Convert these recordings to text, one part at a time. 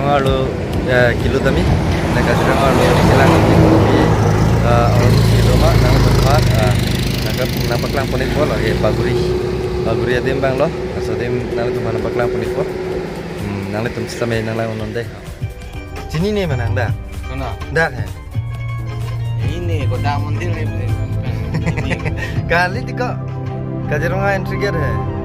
Kazironga lu kilo tami na Kazironga lu silang di orang kilo mak nang tempat nampak lang punit po lagi baguri adim bang lo asadim nang tu nampak lang punit po nang tu sampai nang lang unon deh sini nih mana anda Mana? dah ya Ini kota मंदिर है kali tiga Kazironga entry gate है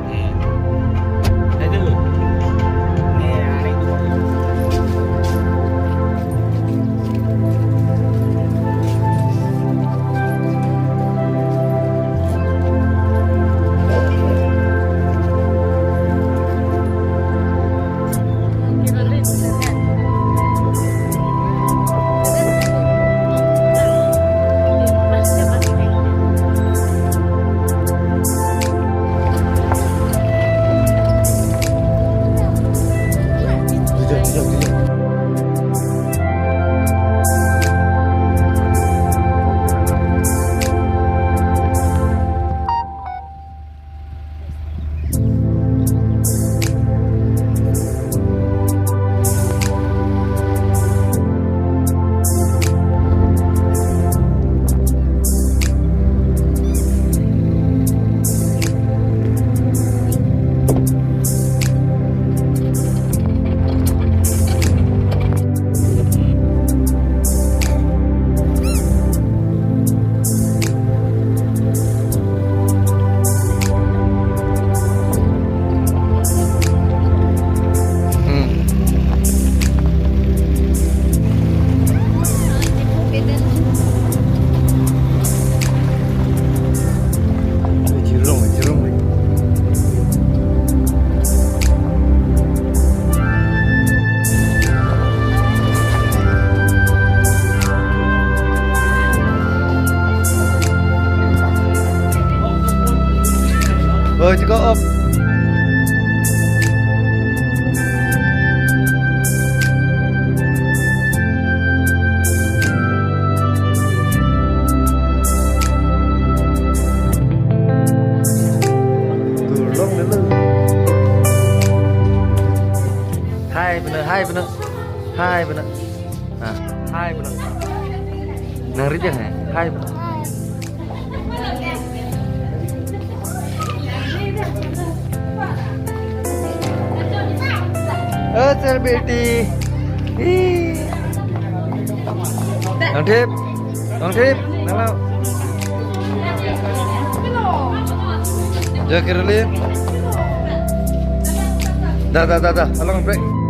itu oh cukup op tolong dulu hai bener nah hai bener nang rijang ya hai bener चल बेटी Nang Trip nang Jaga Kirlin dah tolong break